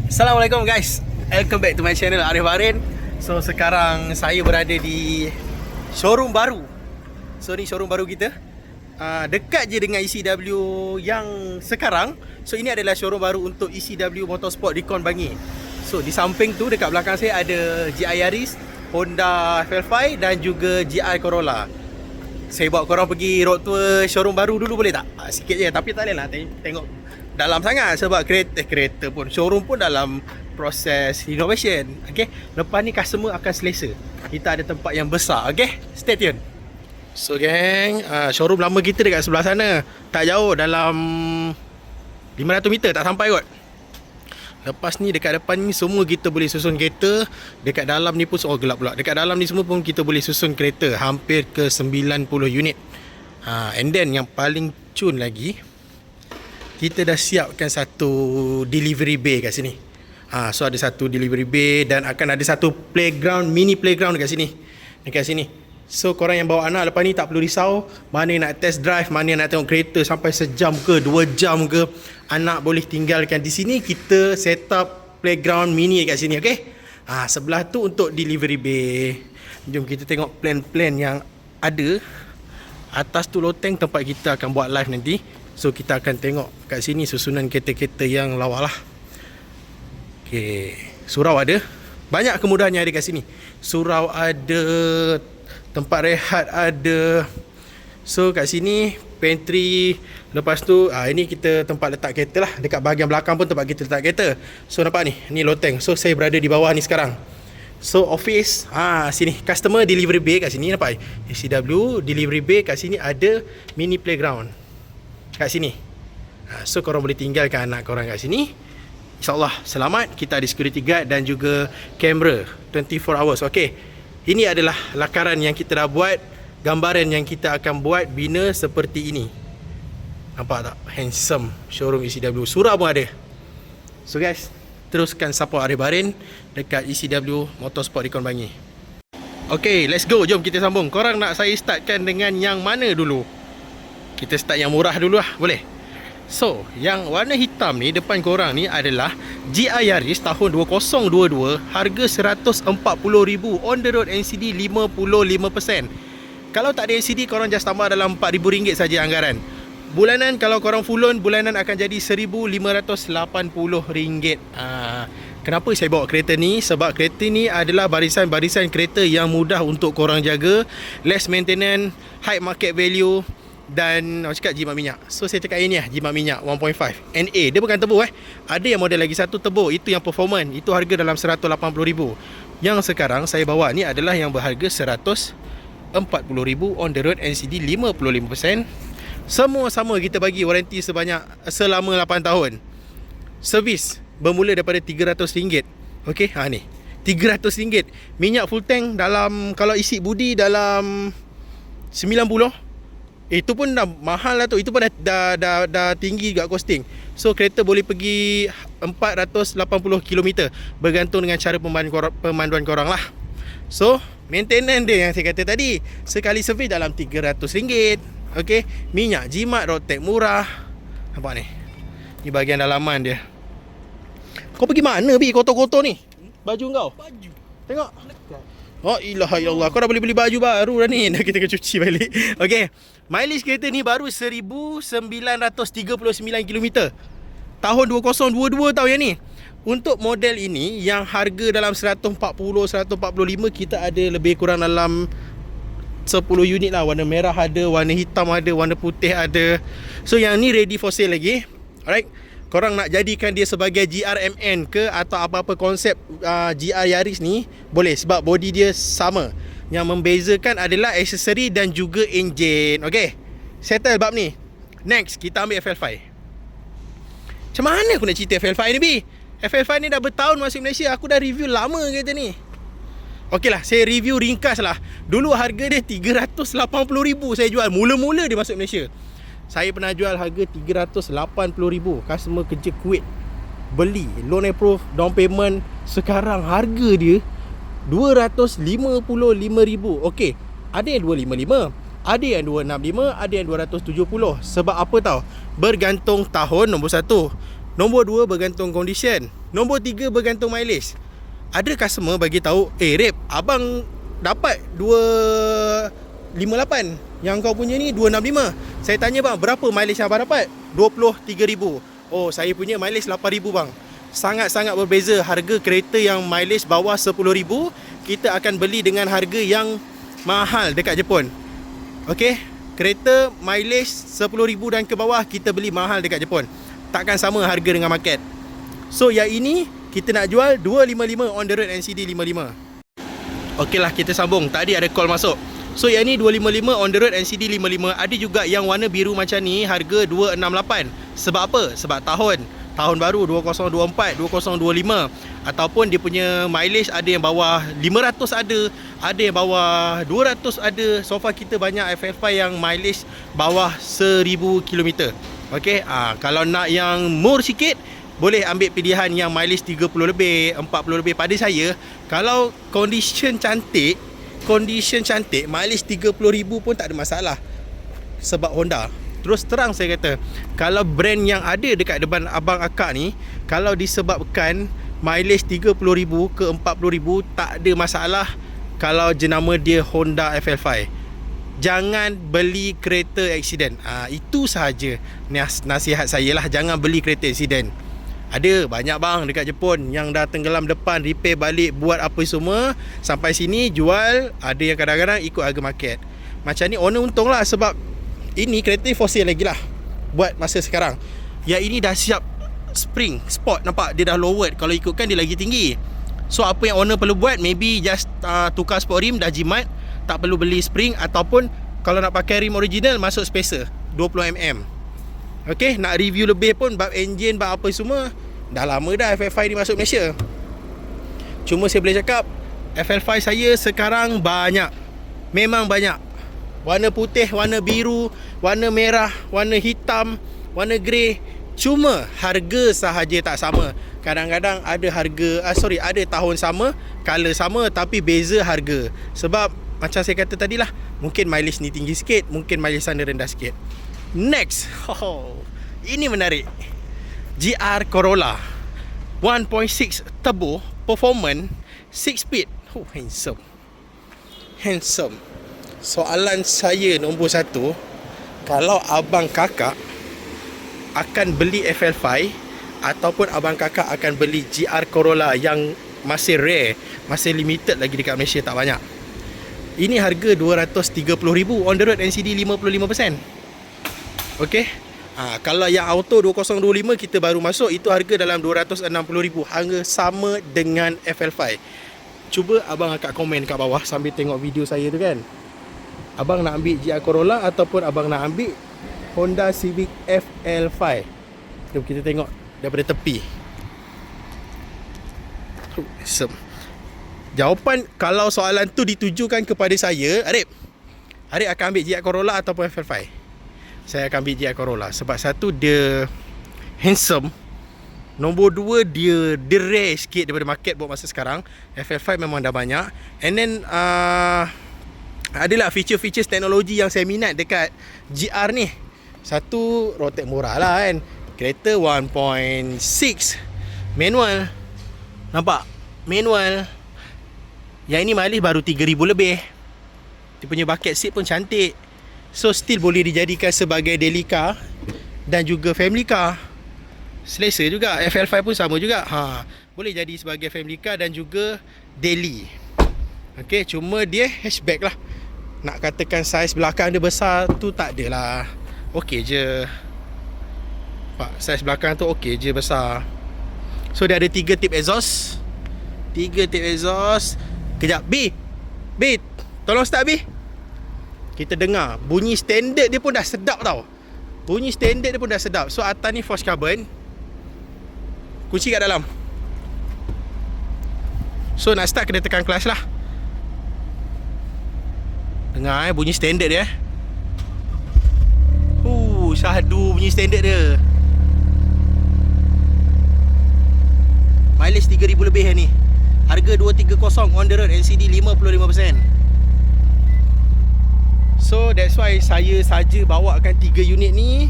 Assalamualaikum guys, welcome back to my channel Arif Barin. So sekarang saya berada di showroom baru. So ni showroom baru kita, dekat je dengan ECW yang sekarang. So ini adalah showroom baru untuk ECW Motorsport Recon Bangi. So di samping tu dekat belakang saya ada GI Yaris, Honda FL5 dan juga GI Corolla. Saya bawa korang pergi road tour showroom baru dulu, boleh tak? Sikit je, tapi tak boleh lah tengok dalam sangat sebab kereta pun, showroom pun dalam proses renovation. Okay, lepas ni customer akan selesa. Kita ada tempat yang besar. Okay, stay tune. So gang, showroom lama kita dekat sebelah sana, tak jauh, dalam 500 meter, tak sampai kot. Lepas ni dekat depan ni semua kita boleh susun kereta. Dekat dalam ni pun, oh gelap pula, dekat dalam ni semua pun kita boleh susun kereta, hampir ke 90 unit. And then yang paling cun lagi, kita dah siapkan satu delivery bay kat sini. So ada satu delivery bay dan akan ada satu playground, mini playground dekat sini. Dekat sini. So korang yang bawa anak lepas ni tak perlu risau mana nak test drive, mana nak tengok kereta sampai sejam ke 2 jam ke, anak boleh tinggalkan di sini. Kita set up playground mini dekat sini, okey? Sebelah tu untuk delivery bay. Jom kita tengok plan-plan yang ada. Atas tu loteng tempat kita akan buat live nanti. So kita akan tengok kat sini susunan kereta-kereta yang lawa lah. Okay, surau ada, banyak kemudahan yang ada kat sini. Surau ada, tempat rehat ada. So kat sini pantry. Lepas tu ini kita tempat letak kereta lah. Dekat bahagian belakang pun tempat kita letak kereta. So nampak ni loteng. So saya berada di bawah ni sekarang. So office, sini customer delivery bay kat sini, nampak? ECW delivery bay kat sini ada mini playground kat sini. So korang boleh tinggalkan anak korang kat sini. InsyaAllah selamat. Kita ada security guard dan juga kamera 24 hours. Okay, ini adalah lakaran yang kita dah buat. Gambaran yang kita akan buat bina seperti ini. Nampak tak? Handsome showroom ECW. Surau pun ada. So guys, teruskan support Arif Barin dekat ECW Motorsport Recon Bangi. Okay, let's go. Jom kita sambung. Korang nak saya startkan dengan yang mana dulu? Kita start yang murah dulu lah, boleh? So, yang warna hitam ni depan korang ni adalah GI Yaris tahun 2022, harga 140,000, on the road NCD 55%. Kalau tak ada NCD, korang just tambah dalam RM4,000 saja anggaran. Bulanan kalau korang full loan, bulanan akan jadi RM1,580. Kenapa saya bawa kereta ni? Sebab kereta ni adalah barisan-barisan kereta yang mudah untuk korang jaga, less maintenance, high market value. Dan orang cakap jimat minyak. So saya cakap ini lah, jimat minyak 1.5 NA. Dia bukan turbo Ada yang model lagi satu turbo, itu yang performance. Itu harga dalam 180,000. Yang sekarang saya bawa ni adalah yang berharga 140,000, on the road NCD 55%. Semua sama, kita bagi waranti selama 8 tahun. Servis bermula daripada RM300. Okey, ni RM300. Minyak full tank dalam, kalau isi budi dalam 90. Itu pun dah mahal lah tu. Itu pun dah tinggi juga costing. So kereta boleh pergi 480 km, bergantung dengan cara pemanduan korang lah. So maintenance dia yang saya kata tadi, sekali servis dalam RM300. Okay, minyak jimat, rotek murah. Nampak ni, ni bahagian dalaman dia. Kau pergi mana Bi, kotor-kotor ni baju kau? Baju tengok. Oh ilaha illallah, kau dah boleh beli baju baru dah ni. Dah kita kena cuci balik. Okay, mileage kereta ni baru 1939 km tahun 2022 tau yang ni. Untuk model ini yang harga dalam 140-145, kita ada lebih kurang dalam 10 unit lah. Warna merah ada, warna hitam ada, warna putih ada. So yang ni ready for sale lagi. Alright, korang nak jadikan dia sebagai GRMN ke atau apa-apa konsep GR Yaris ni, boleh, sebab body dia sama. Yang membezakan adalah aksesori dan juga enjin. Okay, settle bab ni. Next, kita ambil FL5. Macam mana aku nak cerita FL5 ni Bi? FL5 ni dah bertahun masuk Malaysia. Aku dah review lama kereta ni. Okey lah, saya review ringkas lah. Dulu harga dia 380,000 saya jual. Mula-mula dia masuk Malaysia, saya pernah jual harga 380,000. Customer kerja Kuwait beli, loan approve, down payment. Sekarang harga dia 255,000. Okey, ada yang 255, ada yang 265, ada yang 270. Sebab apa tahu? Bergantung tahun, nombor 1. Nombor 2, bergantung condition. Nombor 3, bergantung mileage. Ada customer bagi tahu, Rip, abang dapat 258, yang kau punya ni 265. Saya tanya, bang, berapa mileage yang abang dapat? 23,000. Oh, saya punya mileage 8,000 bang. Sangat-sangat berbeza. Harga kereta yang mileage bawah 10,000, kita akan beli dengan harga yang mahal dekat Jepun. Okey, kereta mileage 10,000 dan ke bawah kita beli mahal dekat Jepun. Takkan sama harga dengan market. So yang ini kita nak jual 255 on the road NCD 55. Okey lah, kita sambung. Tadi ada call masuk. So yang ni 255 on the road NCD 55. Ada juga yang warna biru macam ni, harga 268. Sebab apa? Sebab tahun baru 2024, 2025. Ataupun dia punya mileage ada yang bawah 500, ada yang bawah 200 ada. So far kita banyak FF5 yang mileage bawah 1000 km. Okey, kalau nak yang murah sikit, boleh ambil pilihan yang mileage 30 lebih, 40 lebih. Pada saya, kalau condition cantik, mileage 30,000 pun tak ada masalah. Sebab Honda. Terus terang saya kata, kalau brand yang ada dekat depan abang akak ni, kalau disebabkan mileage 30,000 ke 40,000, tak ada masalah. Kalau jenama dia Honda FL5, jangan beli kereta accident. Itu sahaja nasihat saya lah. Jangan beli kereta accident. Ada banyak bang dekat Jepun yang dah tenggelam depan, repair balik, buat apa semua, sampai sini jual. Ada yang kadang-kadang ikut harga market. Macam ni owner untung lah, sebab ini kereta for sale lagi lah buat masa sekarang. Yang ini dah siap spring sport, nampak dia dah lowered. Kalau ikutkan dia lagi tinggi. So apa yang owner perlu buat, maybe just tukar sport rim, dah jimat, tak perlu beli spring. Ataupun kalau nak pakai rim original, masuk spacer 20mm. Okay, nak review lebih pun bab engine, bab apa semua, dah lama dah FL5 ni masuk Malaysia. Cuma saya boleh cakap, FL5 saya sekarang banyak. Memang banyak. Warna putih, warna biru, warna merah, warna hitam, warna grey. Cuma harga sahaja tak sama. Kadang-kadang ada ada tahun sama, color sama, tapi beza harga. Sebab macam saya kata tadilah, mungkin mileage ni tinggi sikit, mungkin mileage sana rendah sikit. Next, ini menarik. GR Corolla 1.6 turbo performance 6 speed. Handsome. Soalan saya nombor 1, kalau abang kakak akan beli FL5 ataupun abang kakak akan beli GR Corolla yang masih rare, masih limited lagi dekat Malaysia, tak banyak. Ini harga 230,000 on the road NCD 55%. Okey. Kalau yang auto 2025 kita baru masuk, itu harga dalam 260,000. Harga sama dengan FL5. Cuba abang akak komen kat bawah sambil tengok video saya tu kan. Abang nak ambil GR Corolla ataupun abang nak ambil Honda Civic FL5? Jom kita tengok daripada tepi. Jawapan kalau soalan tu ditujukan kepada saya, Arif akan ambil GR Corolla ataupun FL5? Saya akan ambil GR Corolla. Sebab satu, dia handsome. Nombor 2, dia rare sikit daripada market buat masa sekarang. FL5 memang dah banyak. And then adalah feature-feature teknologi yang saya minat dekat GR ni. Satu, rotek murah lah kan. Kereta 1.6 manual. Nampak? Manual. Yang ini mileage baru 3,000 lebih. Dia punya bucket seat pun cantik. So still boleh dijadikan sebagai daily car dan juga family car. Selesa juga. FL5 pun sama juga. Boleh jadi sebagai family car dan juga daily. Okay, cuma dia hatchback lah. Nak katakan saiz belakang dia besar tu tak adalah. Okey je. Pak, saiz belakang tu okey je, besar. So dia ada 3 tip exhaust. 3 tip exhaust. Kejap, B, tolong start B. Kita dengar bunyi standard dia pun dah sedap tau. So atas ni forged carbon. Kunci kat dalam. So nak start kena tekan clutch lah. Dengar bunyi standard dia. Syahdu bunyi standard dia. Mileage 3,000 lebih ni. Harga 230 on the road NCD 55%. So that's why saya saja bawakan 3 unit ni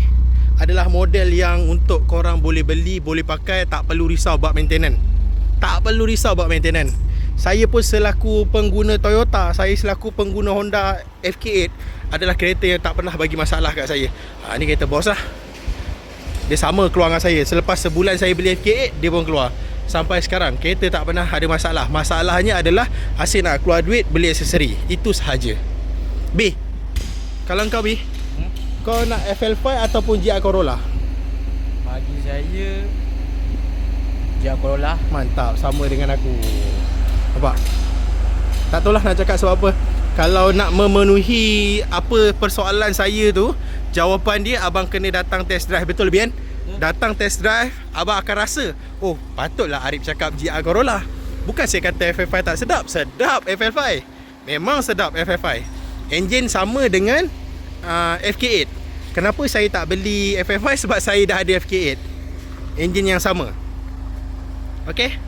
adalah model yang untuk korang boleh beli, boleh pakai, tak perlu risau buat maintenance. Tak perlu risau buat maintenance. Saya pun selaku pengguna Toyota, saya selaku pengguna Honda FK8 adalah kereta yang tak pernah bagi masalah kat saya. Ni kereta bos lah. Dia sama keluar dengan saya. Selepas sebulan saya beli FK8, dia pun keluar. Sampai sekarang kereta tak pernah ada masalah. Masalahnya adalah asyik nak keluar duit beli aksesori. Itu sahaja. B, kalau kau B, kau nak FL5 ataupun GR Corolla? Bagi saya GR Corolla. Mantap, sama dengan aku. Nampak? Tak tahulah nak cakap sebab apa. Kalau nak memenuhi apa persoalan saya tu, jawapan dia abang kena datang test drive. Betul Bian? Datang test drive, abang akan rasa, oh patutlah Arif cakap GR Corolla. Bukan saya kata FL5 tak sedap. Sedap FL5. Memang sedap FL5. Enjin sama dengan FK8. Kenapa saya tak beli FL5? Sebab saya dah ada FK8. Enjin yang sama. Okay?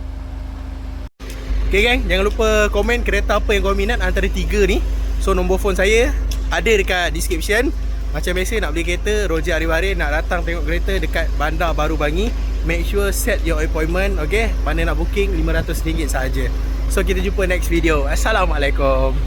Okay gang, jangan lupa komen kereta apa yang kau minat antara 3 ni. So nombor phone saya ada dekat description. Macam biasa nak beli kereta, Roger Arif Harin, nak datang tengok kereta dekat Bandar Baru Bangi, make sure set your appointment. Okay, mana nak booking RM500 sahaja. So kita jumpa next video. Assalamualaikum.